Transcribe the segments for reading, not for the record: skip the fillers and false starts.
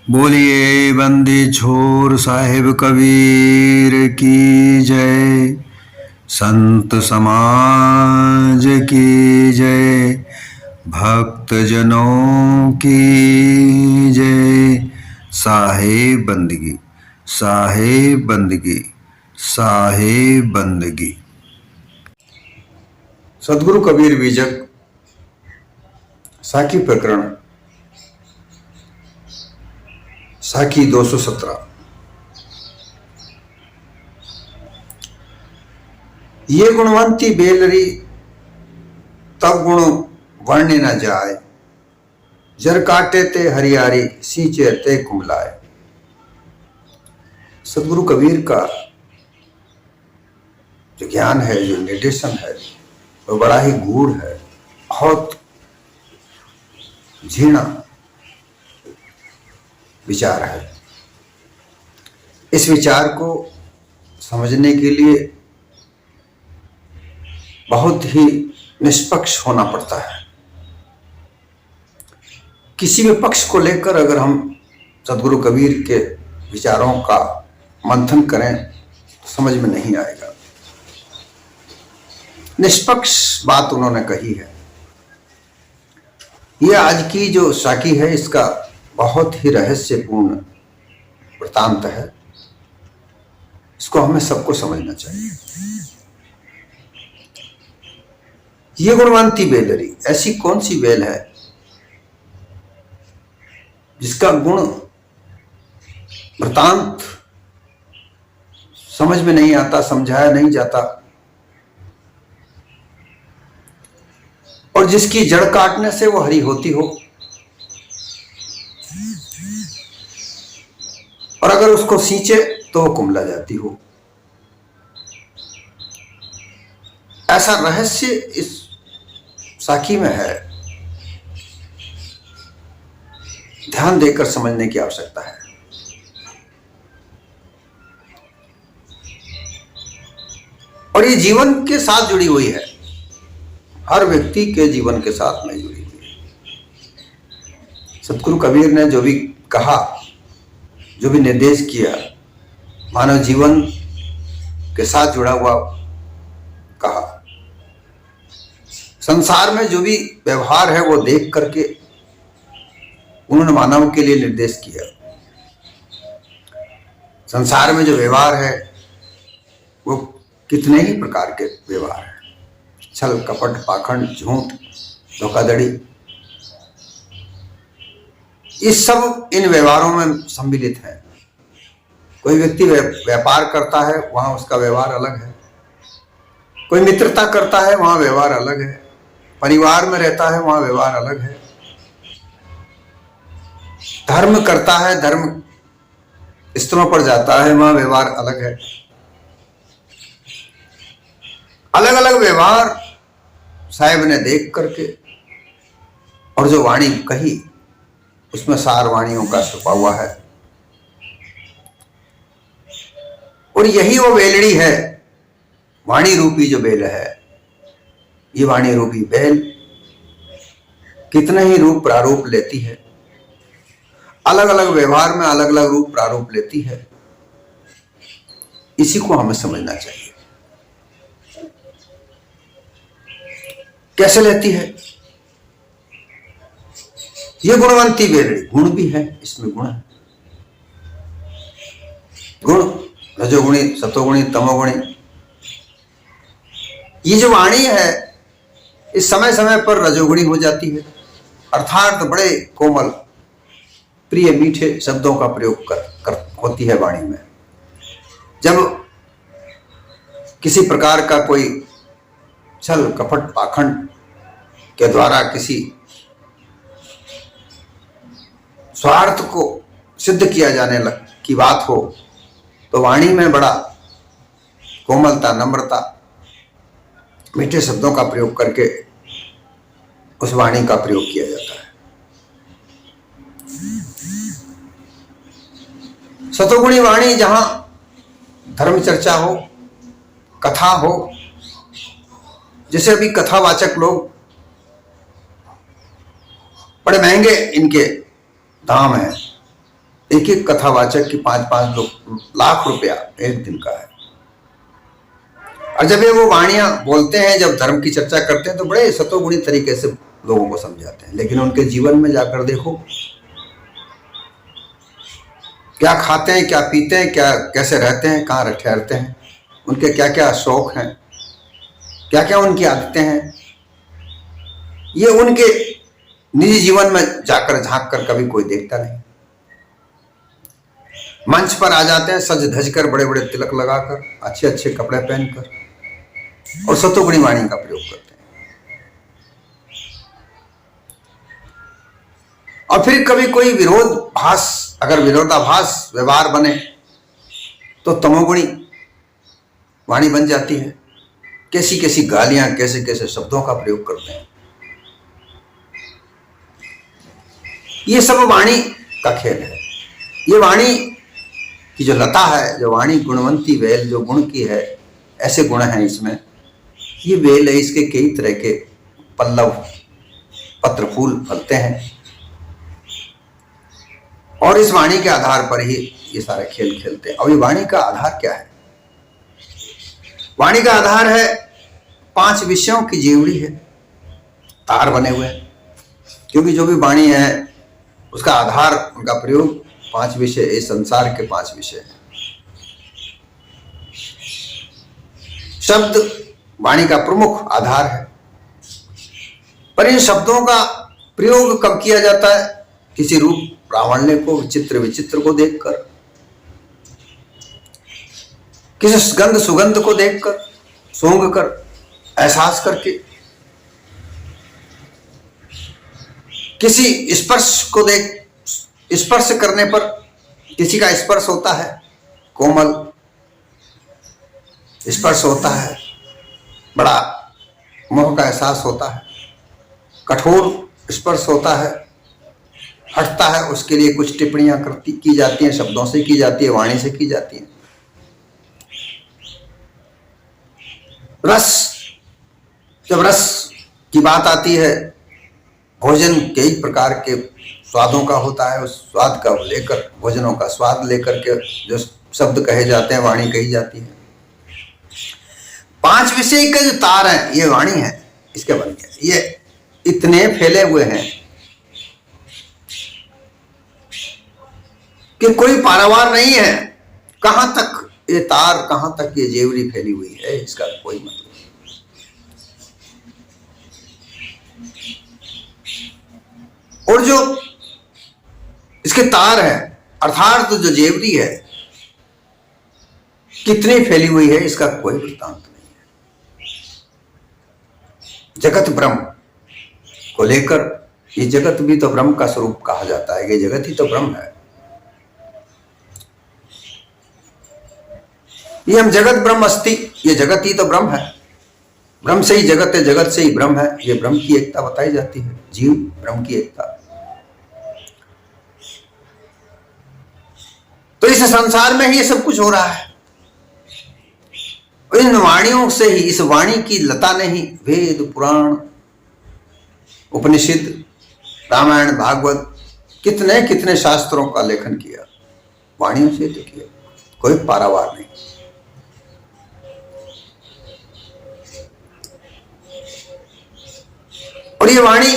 बोलिए बंदी छोर साहिब कबीर की जय। संत समाज की जय। भक्त जनों की जय। साहिब बंदगी, साहिब बंदगी, साहिब बंदगी। सदगुरु कबीर बीजक साखी प्रकरण साखी 217। ये गुणवंती बेलरी तब गुण वर्ण्य न जाए। जर काटे ते हरियारी सींचे ते कुमलाए। सदगुरु कबीर का जो ज्ञान है, जो निर्देशन है, वो बड़ा ही गूढ़ है, बहुत झीणा विचार है। इस विचार को समझने के लिए बहुत ही निष्पक्ष होना पड़ता है। किसी भी पक्ष को लेकर अगर हम सदगुरु कबीर के विचारों का मंथन करें तो समझ में नहीं आएगा। निष्पक्ष बात उन्होंने कही है। यह आज की जो साखी है, इसका बहुत ही रहस्यपूर्ण वृतांत है। इसको हमें सबको समझना चाहिए। ये गुणवंती बेलरी, ऐसी कौन सी बेल है जिसका गुण वृतांत समझ में नहीं आता, समझाया नहीं जाता, और जिसकी जड़ काटने से वो हरी होती हो, और अगर उसको सींचे तो वो कुमला जाती हो। ऐसा रहस्य इस साखी में है। ध्यान देकर समझने की आवश्यकता है। और ये जीवन के साथ जुड़ी हुई है, हर व्यक्ति के जीवन के साथ में जुड़ी हुई है। सदगुरु कबीर ने जो भी कहा, जो भी निर्देश किया, मानव जीवन के साथ जुड़ा हुआ कहा। संसार में जो भी व्यवहार है वो देख करके उन्होंने मानव के लिए निर्देश किया। संसार में जो व्यवहार है वो कितने ही प्रकार के व्यवहार है। छल कपट, पाखंड, झूठ, धोखाधड़ी, इस सब इन व्यवहारों में सम्मिलित है। कोई व्यक्ति व्यापार करता है, वहां उसका व्यवहार अलग है। कोई मित्रता करता है, वहां व्यवहार अलग है। परिवार में रहता है, वहां व्यवहार अलग है। धर्म करता है, धर्म स्तरों पर जाता है, वहां व्यवहार अलग है। अलग अलग व्यवहार साहिब ने देख करके और जो वाणी कही उसमें सार वाणियों का छुपा हुआ है। और यही वो बेलड़ी है, वाणी रूपी जो बेल है। ये वाणी रूपी बेल कितने ही रूप प्रारूप लेती है, अलग अलग व्यवहार में अलग अलग रूप प्रारूप लेती है। इसी को हमें समझना चाहिए। कैसे लेती है? ये गुणवंती बेलड़ी, गुण भी है, इसमें गुण है। गुण रजोगुणी, सतोगुणी, तमोगुणी। ये जो वाणी है इस समय समय पर रजोगुणी हो जाती है, अर्थात बड़े कोमल, प्रिय, मीठे शब्दों का प्रयोग कर होती है वाणी में। जब किसी प्रकार का कोई छल कपट पाखंड के द्वारा किसी स्वार्थ को सिद्ध किया जाने की बात हो तो वाणी में बड़ा कोमलता, नम्रता, मीठे शब्दों का प्रयोग करके उस वाणी का प्रयोग किया जाता है। सतोगुणी वाणी जहां धर्म चर्चा हो, कथा हो, जैसे अभी कथावाचक लोग बड़े महंगे इनके दाम हैं, एक एक कथावाचक की 5-5 लाख रुपया एक दिन का है। और जब ये वो वाणियां बोलते हैं, जब धर्म की चर्चा करते हैं, तो बड़े सतोगुणी तरीके से लोगों को समझाते हैं। लेकिन उनके जीवन में जाकर देखो, क्या खाते हैं, क्या पीते हैं, क्या कैसे रहते हैं, कहाँ ठहरते हैं, उनके क्या क्या शौक हैं, क्या क्या उनकी आदतें हैं, ये उनके निजी जीवन में जाकर झांक कर कभी कोई देखता नहीं। मंच पर आ जाते हैं सज धज कर, बड़े बड़े तिलक लगाकर, अच्छे अच्छे कपड़े पहनकर, और सतोगुणी वाणी का प्रयोग करते हैं। और फिर कभी कोई विरोधाभास, अगर विरोधाभास व्यवहार बने तो तमोगुणी वाणी बन जाती है। कैसी कैसी गालियां, कैसे कैसे शब्दों का प्रयोग करते हैं। ये सब वाणी का खेल है। ये वाणी की जो लता है, जो वाणी गुणवंती वेल जो गुण की है, ऐसे गुण हैं इसमें। ये वेल है, इसके कई तरह के पल्लव, पत्र, फूल फलते हैं, और इस वाणी के आधार पर ही ये सारे खेल खेलते हैं। और ये वाणी का आधार क्या है? वाणी का आधार है 5 विषयों की जेवड़ी है, तार बने हुए हैं। क्योंकि जो भी वाणी है उसका आधार, उनका प्रयोग 5 विषय, इस संसार के 5 विषय हैं। शब्द वाणी का प्रमुख आधार है, पर इन शब्दों का प्रयोग कब किया जाता है? किसी रूप प्रावण्य को, विचित्र विचित्र को देखकर, किसी गंध सुगंध को देखकर, सूंघ कर, एहसास करके, किसी स्पर्श को देख, स्पर्श करने पर किसी का स्पर्श होता है, कोमल स्पर्श होता है, बड़ा मोह का एहसास होता है, कठोर स्पर्श होता है, हटता है, उसके लिए कुछ टिप्पणियां की जाती हैं, शब्दों से की जाती है, वाणी से की जाती है। रस, जब रस की बात आती है, भोजन कई प्रकार के स्वादों का होता है, उस स्वाद का लेकर, भोजनों का स्वाद लेकर के जो शब्द कहे जाते हैं, वाणी कही जाती है। 5 विषय के जो तार हैं, ये वाणी है, इसके बन गया। ये इतने फैले हुए हैं कि कोई पारावार नहीं है। कहां तक ये तार, कहां तक ये जेवरी फैली हुई है, इसका कोई मतलब नहीं। और जो इसके तार है, अर्थात जो जेवरी है, कितनी फैली हुई है, इसका कोई वृत्तांत नहीं है। जगत ब्रह्म को लेकर, ये जगत भी तो ब्रह्म का स्वरूप कहा जाता है, ये जगत ही तो ब्रह्म है। ये हम जगत ब्रह्म अस्ति, ये जगत ही तो ब्रह्म है। ब्रह्म से ही जगत है, जगत से ही ब्रह्म है। ये ब्रह्म की एकता बताई जाती है, जीव ब्रह्म की एकता। तो इस संसार में ही ये सब कुछ हो रहा है। इन वाणियों से ही, इस वाणी की लता ने ही वेद, पुराण, उपनिषद, रामायण, भागवत, कितने कितने शास्त्रों का लेखन किया, वाणियों से तो किया, कोई पारावार नहीं। और ये वाणी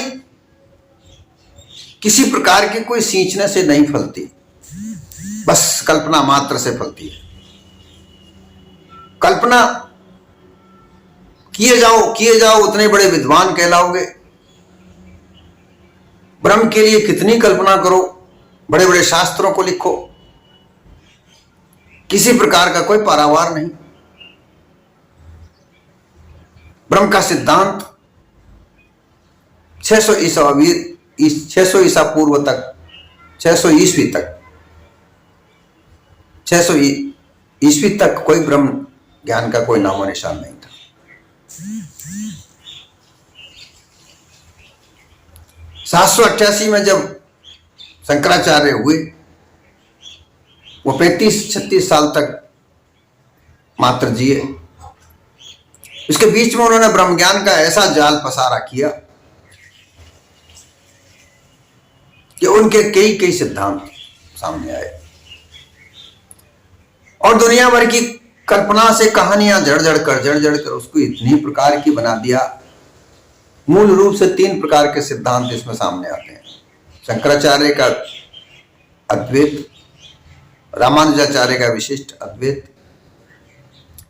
किसी प्रकार के कोई सींचने से नहीं फलती, बस कल्पना मात्र से फलती है। कल्पना किए जाओ, उतने बड़े विद्वान कहलाओगे। ब्रह्म के लिए कितनी कल्पना करो, बड़े बड़े शास्त्रों को लिखो, किसी प्रकार का कोई पारावार नहीं। ब्रह्म का सिद्धांत 600 ईसा पूर्व तक, 600 ईस्वी तक, 600 ईस्वी तक कोई ब्रह्म ज्ञान का कोई नामो निशान नहीं था। 788 में जब शंकराचार्य हुए, वो 35-36 साल तक मात्र जिए। इसके बीच में उन्होंने ब्रह्म ज्ञान का ऐसा जाल पसारा किया कि उनके कई कई सिद्धांत सामने आए और दुनिया भर की कल्पना से कहानियां जड़ जड़ कर उसको इतनी प्रकार की बना दिया। मूल रूप से 3 प्रकार के सिद्धांत इसमें सामने आते हैं। शंकराचार्य का अद्वैत, रामानुजाचार्य का विशिष्ट अद्वैत,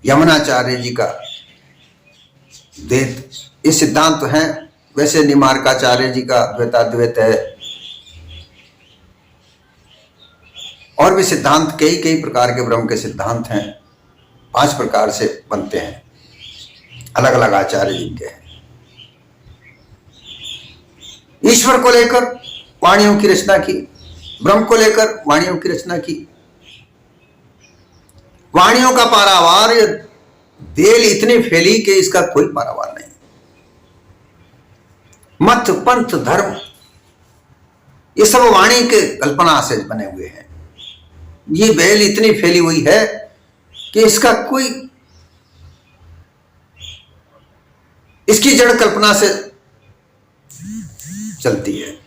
यमुनाचार्य जी का द्वैत। ये सिद्धांत तो हैं। वैसे निमार्काचार्य जी का द्वैताद्वैत है और भी सिद्धांत कई प्रकार के ब्रह्म के सिद्धांत हैं। 5 प्रकार से बनते हैं, अलग अलग आचार्य जी के हैं। ईश्वर को लेकर वाणियों की रचना की, ब्रह्म को लेकर वाणियों की रचना की। वाणियों का पारावार बेल इतनी फैली कि इसका कोई पारावार नहीं। मत, पंथ, धर्म, ये सब वाणी के कल्पना से बने हुए हैं। ये बेल इतनी फैली हुई है कि इसका कोई, इसकी जड़ कल्पना से चलती है।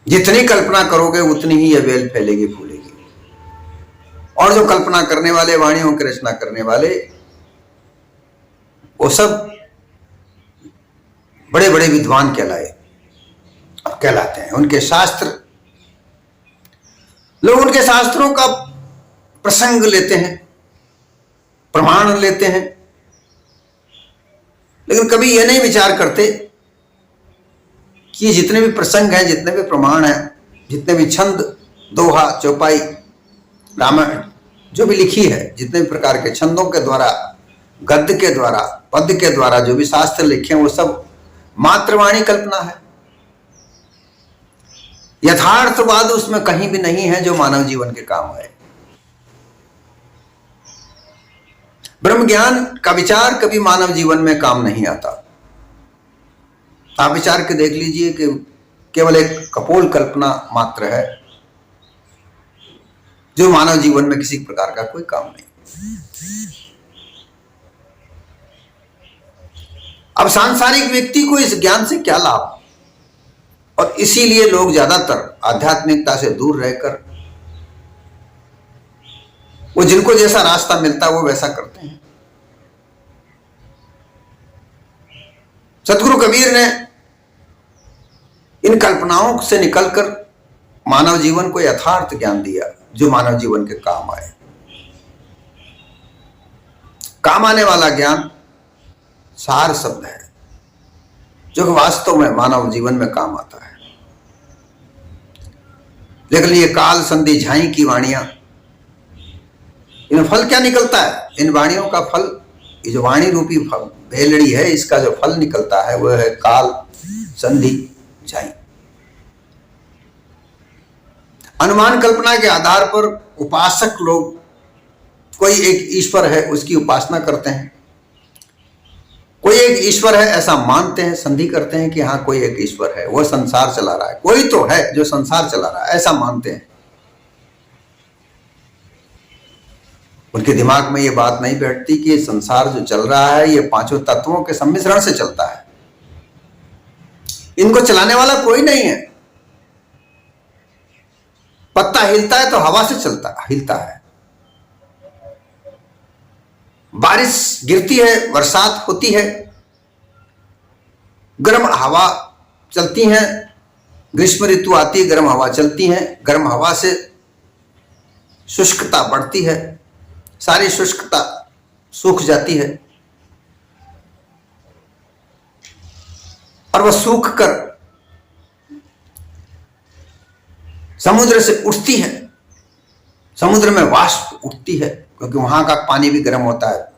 जितनी कल्पना करोगे उतनी ही यह बेल फैलेगी, फूलेगी। और जो कल्पना करने वाले, वाणियों की रचना करने वाले, वो सब बड़े बड़े विद्वान कहलाते हैं। उनके शास्त्र, लोग उनके शास्त्रों का प्रसंग लेते हैं, प्रमाण लेते हैं, लेकिन कभी यह नहीं विचार करते कि जितने भी प्रसंग हैं, जितने भी प्रमाण हैं, जितने भी छंद, दोहा, चौपाई, रामायण जो भी लिखी है, जितने भी प्रकार के छंदों के द्वारा, गद्य के द्वारा, पद्य के द्वारा जो भी शास्त्र लिखे हैं, वो सब मात्रवाणी कल्पना है। यथार्थवाद उसमें कहीं भी नहीं है जो मानव जीवन के काम है। ब्रह्म ज्ञान का विचार कभी मानव जीवन में काम नहीं आता। आप विचार के देख लीजिए कि केवल एक कपोल कल्पना मात्र है जो मानव जीवन में किसी प्रकार का कोई काम नहीं। अब सांसारिक व्यक्ति को इस ज्ञान से क्या लाभ, और इसीलिए लोग ज्यादातर आध्यात्मिकता से दूर रहकर वो जिनको जैसा रास्ता मिलता है वो वैसा करते हैं। सतगुरु कबीर ने इन कल्पनाओं से निकलकर मानव जीवन को यथार्थ ज्ञान दिया जो मानव जीवन के काम आए। काम आने वाला ज्ञान सार शब्द है जो वास्तव में मानव जीवन में काम आता है। लेकिन ये काल संधि झाई की वाणियां, इन फल क्या निकलता है? इन वाणियों का फल, ये जो वाणी रूपी भेलड़ी है, इसका जो फल निकलता है वह है काल संधि झाई। अनुमान कल्पना के आधार पर उपासक लोग कोई एक ईश्वर है उसकी उपासना करते हैं, कोई एक ईश्वर है ऐसा मानते हैं, संधि करते हैं कि हाँ कोई एक ईश्वर है, वो संसार चला रहा है, कोई तो है जो संसार चला रहा है, ऐसा मानते हैं। उनके दिमाग में ये बात नहीं बैठती कि संसार जो चल रहा है ये 5 तत्वों के सम्मिश्रण से चलता है। इनको चलाने वाला कोई नहीं है। पत्ता हिलता है तो हवा से हिलता है। बारिश गिरती है, बरसात होती है, गर्म हवा चलती है, ग्रीष्म ऋतु आती है, गर्म हवा चलती है, गर्म हवा से शुष्कता बढ़ती है, सारी शुष्कता सूख जाती है और वह सूख कर समुद्र से उठती है। समुद्र में वाष्प उठती है क्योंकि वहां का पानी भी गर्म होता है।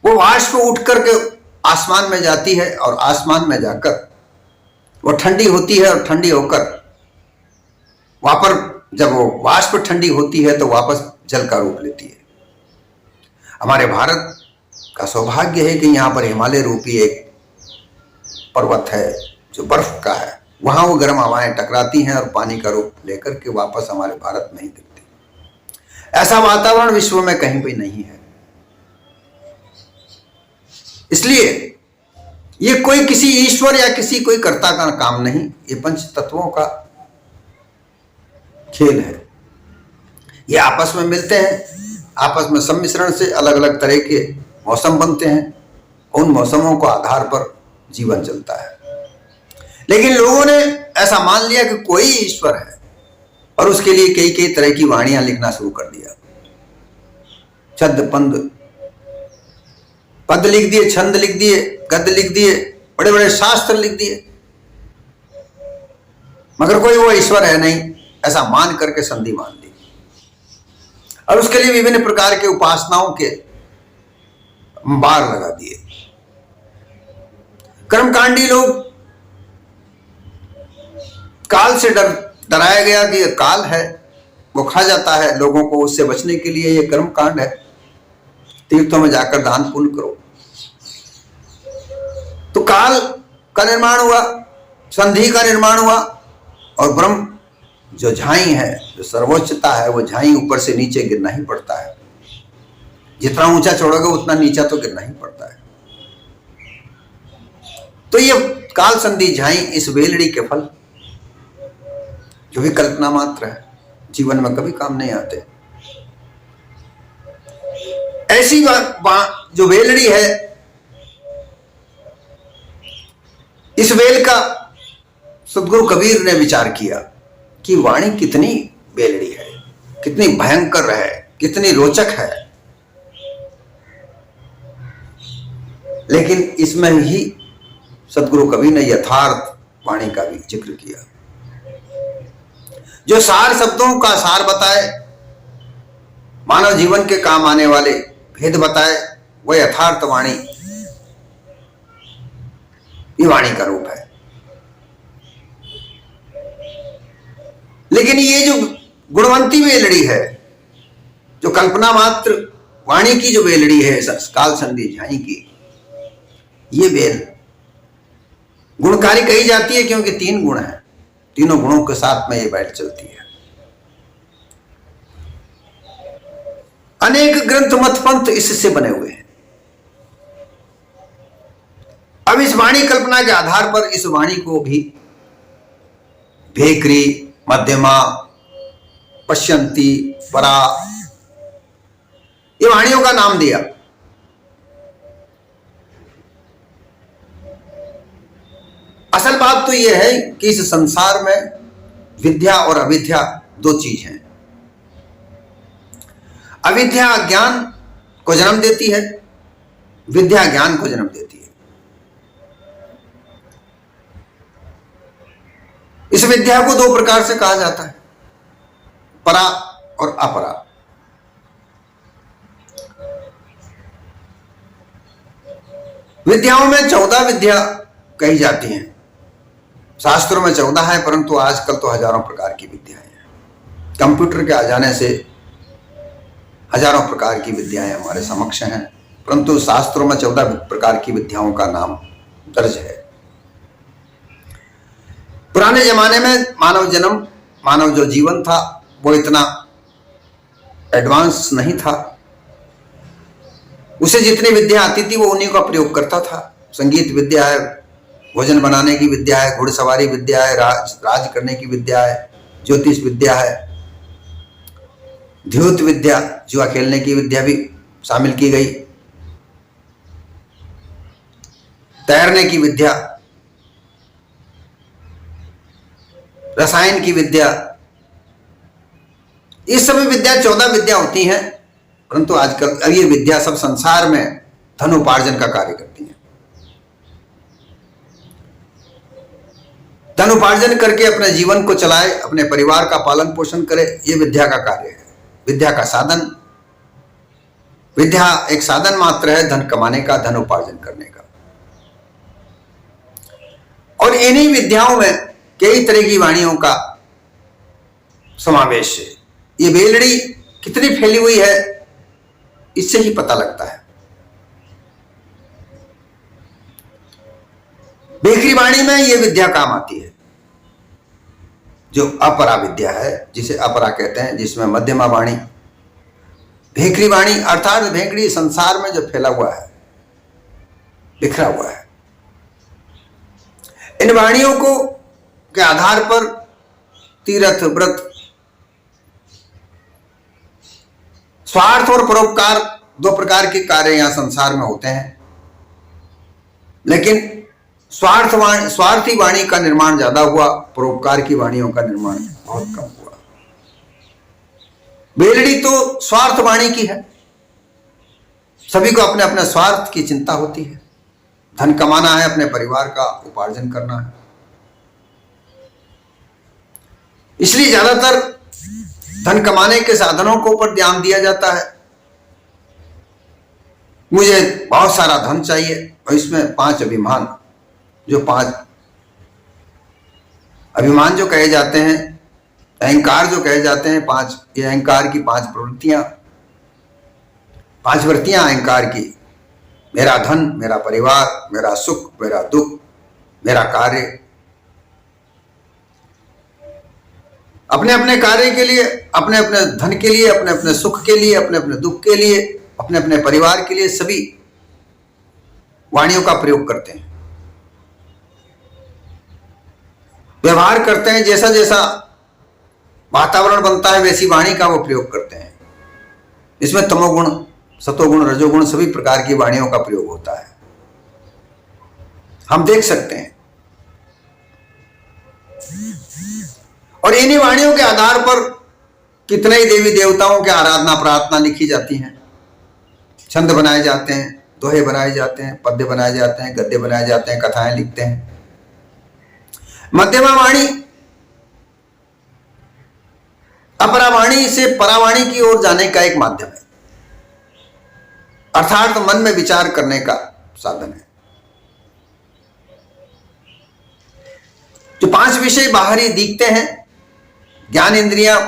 वो वाष्प उठ करके आसमान में जाती है और आसमान में जाकर वो ठंडी होती है और ठंडी होकर वापस, जब वो वाष्प ठंडी होती है तो वापस जल का रूप लेती है। हमारे भारत का सौभाग्य है कि यहाँ पर हिमालय रूपी एक पर्वत है जो बर्फ का है, वहां वो गर्म हवाएं टकराती हैं और पानी का रूप लेकर के वापस हमारे भारत में ही गिरती। ऐसा वातावरण विश्व में कहीं भी नहीं है। इसलिए ये कोई किसी ईश्वर या किसी कोई कर्ता का काम नहीं, ये 5 तत्वों का खेल है। ये आपस में मिलते हैं, आपस में सम्मिश्रण से अलग अलग तरह के मौसम बनते हैं, उन मौसमों को आधार पर जीवन चलता है। लेकिन लोगों ने ऐसा मान लिया कि कोई ईश्वर है और उसके लिए कई कई तरह की वाणियां लिखना शुरू कर दिया। छंद पद लिख दिए, छंद लिख दिए, गद्य लिख दिए, बड़े बड़े शास्त्र लिख दिए, मगर कोई वो ईश्वर है नहीं ऐसा मान करके संधि मान ली। और उसके लिए विभिन्न प्रकार के उपासनाओं के बार लगा दिए। कर्मकांडी लोग, काल से डराया गया कि यह काल है, वो खा जाता है लोगों को, उससे बचने के लिए ये कर्म कांड है, तीर्थों में जाकर दान पुण्य करो। तो काल का निर्माण हुआ, संधि का निर्माण हुआ, और ब्रह्म जो झाई है, जो सर्वोच्चता है, वो झाई ऊपर से नीचे गिरना ही पड़ता है। जितना ऊंचा छोड़ोगे उतना नीचा तो गिरना ही पड़ता है। तो ये काल संधि झाई, इस वेलड़ी के फल जो भी कल्पना मात्र है, जीवन में कभी काम नहीं आते। ऐसी जो वेलड़ी है, इस वेल का सदगुरु कबीर ने विचार किया कि वाणी कितनी वेलड़ी है, कितनी भयंकर है, कितनी रोचक है, लेकिन इसमें ही सदगुरु कबीर ने यथार्थ वाणी का भी जिक्र किया। जो सार शब्दों का सार बताए, मानव जीवन के काम आने वाले भेद बताए, वह यथार्थ वाणी, ये वाणी का रूप है। लेकिन ये जो गुणवंती वेलड़ी है, जो कल्पना मात्र वाणी की जो वेलड़ी है काल संधि झाई की, ये वेल गुणकारी कही जाती है क्योंकि 3 गुण हैं, तीनों गुणों के साथ में ये वेल चलती है। अनेक ग्रंथ मत पंथ इससे बने हुए हैं। अब इस वाणी कल्पना के आधार पर इस वाणी को भी भेकरी, मध्यमा, पश्यंती, परा, ये वाणियों का नाम दिया। असल बात तो यह है कि इस संसार में विद्या और अविद्या 2 चीज हैं। अविद्या ज्ञान को जन्म देती है, विद्या ज्ञान को जन्म देती है। इस विद्या को 2 प्रकार से कहा जाता है, परा और अपरा। विद्याओं में 14 विद्या कही जाती हैं। शास्त्रों में 14 है, परंतु आजकल तो हजारों प्रकार की विद्याएं हैं। कंप्यूटर के आ जाने से हजारों प्रकार की विद्याएं हमारे समक्ष हैं, परंतु शास्त्रों में 14 प्रकार की विद्याओं का नाम दर्ज है। पुराने जमाने में मानव जो जीवन था वो इतना एडवांस नहीं था। उसे जितनी विद्या आती थी वो उन्हीं का प्रयोग करता था। संगीत विद्या है, भोजन बनाने की विद्या है, घुड़सवारी विद्या है, राज करने की विद्या है, ज्योतिष विद्या है, द्योत विद्या, जुआ खेलने की विद्या भी शामिल की गई, तैरने की विद्या, रसायन की विद्या, इस सभी विद्या 14 विद्या होती हैं। परंतु आजकल अब ये विद्या सब संसार में धन उपार्जन का कार्य करती हैं। धन उपार्जन करके अपने जीवन को चलाए, अपने परिवार का पालन पोषण करे, ये विद्या का कार्य है, विद्या का साधन। विद्या एक साधन मात्र है धन कमाने का, धन उपार्जन करने का। और इन्हीं विद्याओं में कई तरह की वाणियों का समावेश है। ये वेलड़ी कितनी फैली हुई है इससे ही पता लगता है। भेखरी वाणी में ये विद्या काम आती है, जो अपरा विद्या है, जिसे अपरा कहते हैं, जिसमें मध्यमा वाणी, भेखरी वाणी अर्थात भेखड़ी संसार में जो फैला हुआ है, बिखरा हुआ है। इन वाणियों को के आधार पर तीर्थ व्रत स्वार्थ और परोपकार दो प्रकार के कार्य यहां संसार में होते हैं, लेकिन स्वार्थी वाणी का निर्माण ज्यादा हुआ, परोपकार की वाणियों का निर्माण बहुत कम हुआ। बेलड़ी तो स्वार्थ वाणी की है, सभी को अपने अपने स्वार्थ की चिंता होती है, धन कमाना है, अपने परिवार का उपार्जन करना है, इसलिए ज्यादातर धन कमाने के साधनों के ऊपर ध्यान दिया जाता है। मुझे बहुत सारा धन चाहिए और इसमें 5 अभिमान, जो 5 अभिमान जो कहे जाते हैं, अहंकार जो कहे जाते हैं, 5 ये अहंकार की 5 प्रवृत्तियां, 5 वृत्तियां अहंकार की, मेरा धन, मेरा परिवार, मेरा सुख, मेरा दुख, मेरा कार्य। अपने अपने कार्य के लिए, अपने अपने धन के लिए, अपने अपने सुख के लिए, अपने अपने दुख के लिए, अपने अपने परिवार के लिए सभी वाणियों का प्रयोग करते हैं, व्यवहार करते हैं। जैसा जैसा वातावरण बनता है वैसी वाणी का वो प्रयोग करते हैं। इसमें तमोगुण, सतोगुण, रजोगुण सभी प्रकार की वाणियों का प्रयोग होता है, हम देख सकते हैं। और इन्हीं वाणियों के आधार पर कितने ही देवी देवताओं के आराधना प्रार्थना लिखी जाती हैं, छंद बनाए जाते हैं, दोहे बनाए जाते हैं, पद्य बनाए जाते हैं, गद्य बनाए जाते हैं, कथाएं लिखते हैं। मध्यमा वाणी अपरावाणी से परावाणी की ओर जाने का एक माध्यम है, अर्थात मन में विचार करने का साधन है। जो 5 विषय बाहरी दिखते हैं, ज्ञान इंद्रियां,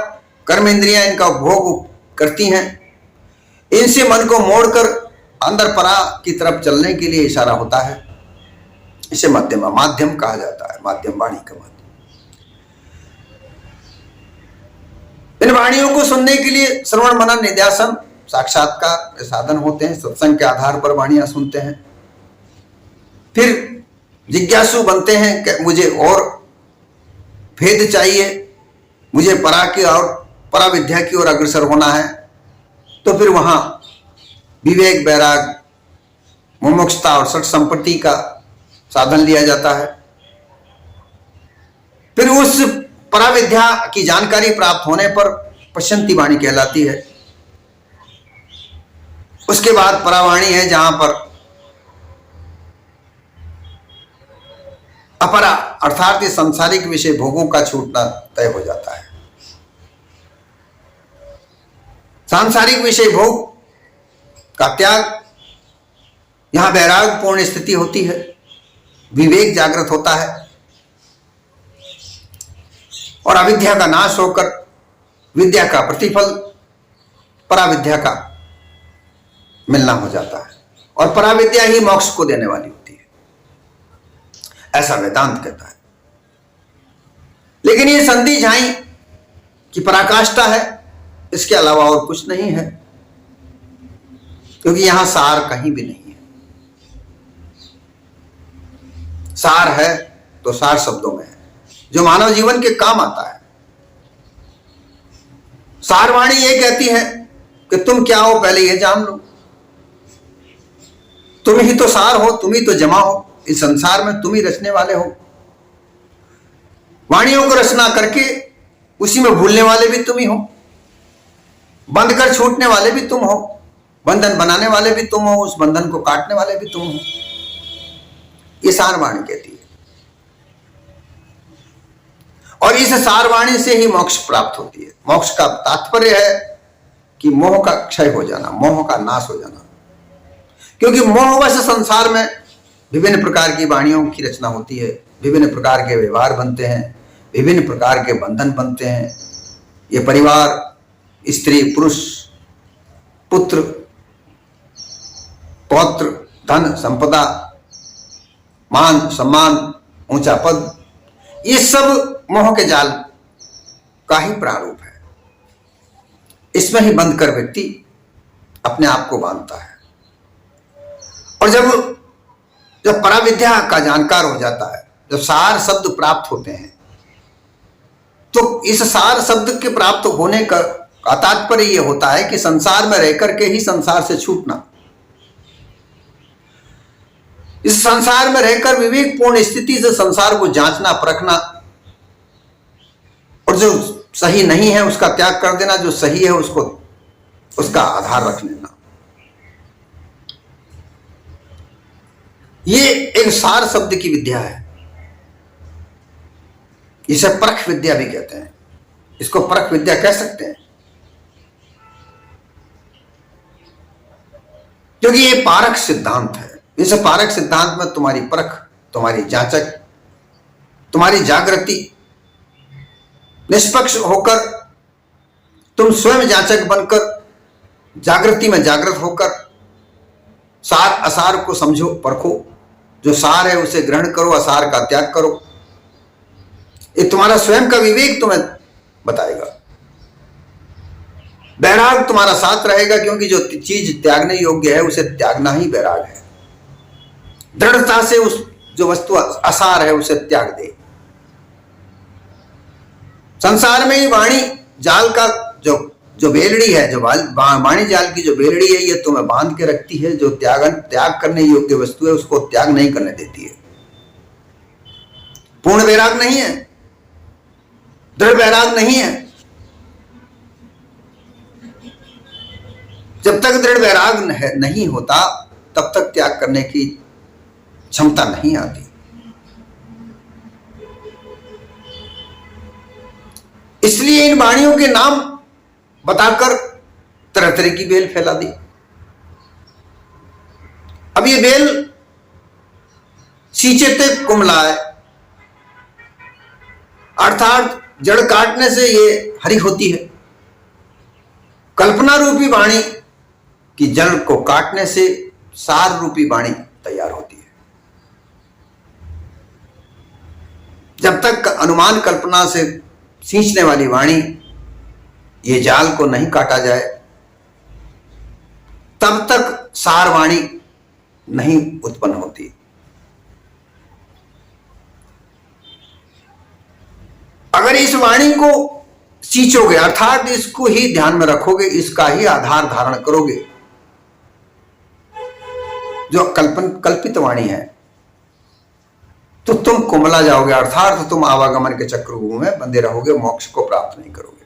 कर्म इंद्रियां इनका उपभोग करती हैं, इनसे मन को मोड़कर अंदर परा की तरफ चलने के लिए इशारा होता है। इसे माध्यम कहा जाता है, माध्यम वाणी का माध्यम। इन वाणियों को सुनने के लिए श्रवण मनन निध्यासन साक्षात्कार साधन होते हैं। सत्संग के आधार पर वाणियां सुनते हैं, फिर जिज्ञासु बनते हैं कि मुझे और भेद चाहिए, मुझे परा की और परा विद्या की ओर अग्रसर होना है। तो फिर वहां विवेक, वैराग, मुमुक्षुता और सठ संपत्ति का साधन लिया जाता है। फिर उस परा विद्या की जानकारी प्राप्त होने पर पश्यंती वाणी कहलाती है। उसके बाद परावाणी है, जहां पर अपरा अर्थात इस सांसारिक विषय भोगों का छूटना तय हो जाता है। सांसारिक विषय भोग का त्याग, यहां वैराग पूर्ण स्थिति होती है, विवेक जागृत होता है और अविद्या का नाश होकर विद्या का प्रतिफल पराविद्या का मिलना हो जाता है, और पराविद्या ही मोक्ष को देने वाली होती है, ऐसा वेदांत कहता है। लेकिन ये संधि झाई की पराकाष्ठा है, इसके अलावा और कुछ नहीं है, क्योंकि यहां सार कहीं भी नहीं है। सार है तो सार शब्दों में है, जो मानव जीवन के काम आता है। सारवाणी ये कहती है कि तुम क्या हो पहले ये जान लो, तुम ही तो सार हो, तुम ही तो जमा हो, इस संसार में तुम ही रचने वाले हो। वाणियों को रचना करके उसी में भूलने वाले भी तुम ही हो, बंध कर छूटने वाले भी तुम हो, बंधन बनाने वाले भी तुम हो, उस बंधन को काटने वाले भी तुम हो। ये सारवाणी कहती है, और इस सारवाणी से ही मोक्ष प्राप्त होती है। मोक्ष का तात्पर्य है कि मोह का क्षय हो जाना, मोह का नाश हो जाना, क्योंकि मोहवश संसार में विभिन्न प्रकार की वाणियों की रचना होती है, विभिन्न प्रकार के व्यवहार बनते हैं, विभिन्न प्रकार के बंधन बनते हैं। ये परिवार, स्त्री, पुरुष, पुत्र, पौत्र, धन, संपदा, मान, सम्मान, ऊंचा पद, ये सब मोह के जाल का ही प्रारूप है। इसमें ही बंध कर व्यक्ति अपने आप को बांधता है। और जब पराविद्या का जानकार हो जाता है, जब सार शब्द प्राप्त होते हैं, तो इस सार शब्द के प्राप्त होने का का तात्पर्य यह होता है कि संसार में रहकर के ही संसार से छूटना, इस संसार में रहकर विवेकपूर्ण स्थिति से संसार को जांचना परखना, और जो सही नहीं है उसका त्याग कर देना, जो सही है उसको उसका आधार रख लेना। ये एक सार शब्द की विद्या है। इसे परख विद्या भी कहते हैं, इसको परख विद्या कह सकते हैं, क्योंकि ये पारक सिद्धांत है। इस पारक सिद्धांत में तुम्हारी परख, तुम्हारी जांचक, तुम्हारी जागृति, निष्पक्ष होकर तुम स्वयं जांचक बनकर जागृति में जागृत होकर सार असार को समझो, परखो। जो सार है उसे ग्रहण करो, असार का त्याग करो। ये तुम्हारा स्वयं का विवेक तुम्हें बताएगा। वैराग तुम्हारा साथ रहेगा, क्योंकि जो चीज त्यागने योग्य है उसे त्यागना ही वैराग है। दृढ़ता से उस जो वस्तु असार है उसे त्याग दे। संसार में ही वाणी जाल का जो बेलड़ी है, जो वाणी जाल की जो बेलड़ी है, ये तुम्हें बांध के रखती है। जो त्याग करने योग्य वस्तु है उसको त्याग नहीं करने देती है। पूर्ण वैराग नहीं है, दृढ़ वैराग नहीं है। जब तक दृढ़ वैराग नहीं होता तब तक त्याग करने की क्षमता नहीं आती। इसलिए इन वाणियों के नाम बताकर तरह तरह की बेल फैला दी। अब ये बेल सींचे कुमलाए, अर्थात जड़ काटने से ये हरी होती है। कल्पना रूपी वाणी की जड़ को काटने से सार रूपी वाणी तैयार होती है। जब तक अनुमान कल्पना से सींचने वाली वाणी ये जाल को नहीं काटा जाए तब तक सार वाणी नहीं उत्पन्न होती। अगर इस वाणी को सींचोगे, अर्थात इसको ही ध्यान में रखोगे, इसका ही आधार धारण करोगे, जो कल्पित वाणी है, तो तुम कुमला जाओगे, अर्थात तो तुम आवागमन के चक्रव्यूह में बंधे रहोगे, मोक्ष को प्राप्त नहीं करोगे।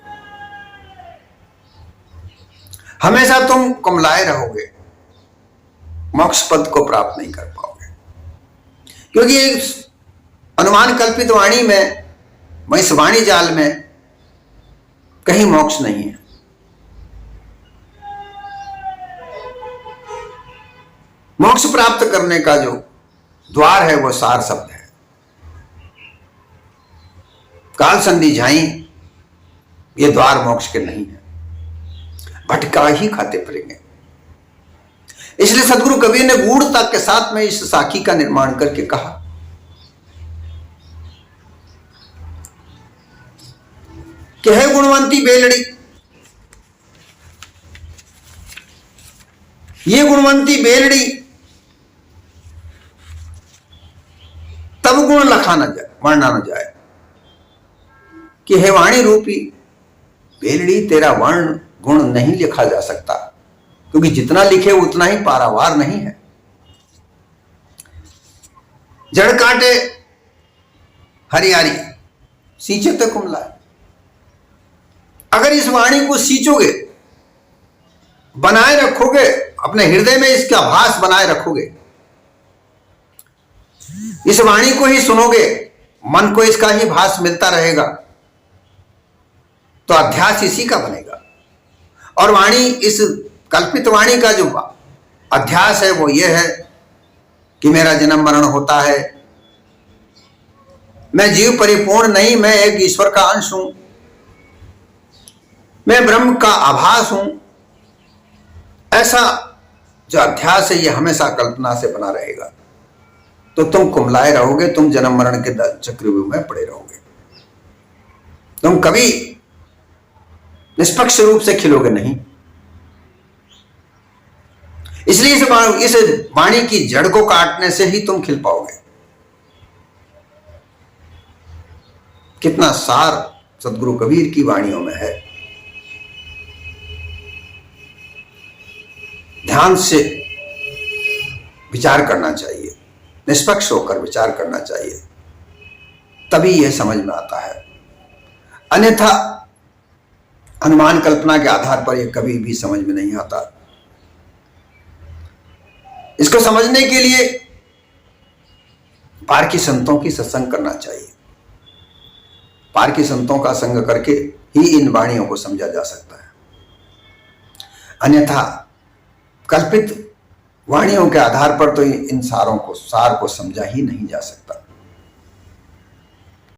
हमेशा तुम कुमलाए रहोगे, मोक्ष पद को प्राप्त नहीं कर पाओगे, क्योंकि अनुमान कल्पित वाणी में, इस वाणी जाल में कहीं मोक्ष नहीं है। मोक्ष प्राप्त करने का जो द्वार है वो सार शब्द है। काल संधि झाई ये द्वार मोक्ष के नहीं है, भटका ही खाते फिरेंगे। इसलिए सदगुरु कबीर ने गूढ़ता के साथ में इस साखी का निर्माण करके कहा कि है गुणवंती बेलड़ी, ये गुणवंती बेलड़ी तब गुण लखा न जाए, वर्णा न जाए कि हे वाणी रूपी बेलड़ी, तेरा वर्ण गुण नहीं लिखा जा सकता, क्योंकि जितना लिखे उतना ही पारावार नहीं है। जड़ काटे हरियारी, सींचे तो कुमला। अगर इस वाणी को सींचोगे, बनाए रखोगे, अपने हृदय में इसका भास बनाए रखोगे, इस वाणी को ही सुनोगे, मन को इसका ही भास मिलता रहेगा, तो अध्यास इसी का बनेगा। और वाणी, इस कल्पित वाणी का जो अध्यास है वो ये है कि मेरा जन्म मरण होता है, मैं जीव परिपूर्ण नहीं, मैं एक ईश्वर का अंश हूं, मैं ब्रह्म का आभास हूं। ऐसा जो अध्यास है ये हमेशा कल्पना से बना रहेगा, तो तुम कुमलाए रहोगे, तुम जन्म मरण के चक्रव्यूह में पड़े रहोगे, तुम कभी निष्पक्ष रूप से खिलोगे नहीं। इसलिए इस वाणी की जड़ को काटने से ही तुम खिल पाओगे। कितना सार सदगुरु कबीर की वाणियों में है। ध्यान से विचार करना चाहिए, निष्पक्ष होकर विचार करना चाहिए, तभी यह समझ में आता है। अन्यथा अनुमान कल्पना के आधार पर यह कभी भी समझ में नहीं आता। इसको समझने के लिए पारखी संतों की सत्संग करना चाहिए। पारखी संतों का संग करके ही इन वाणियों को समझा जा सकता है। अन्यथा कल्पित वाणियों के आधार पर तो इन सार को समझा ही नहीं जा सकता।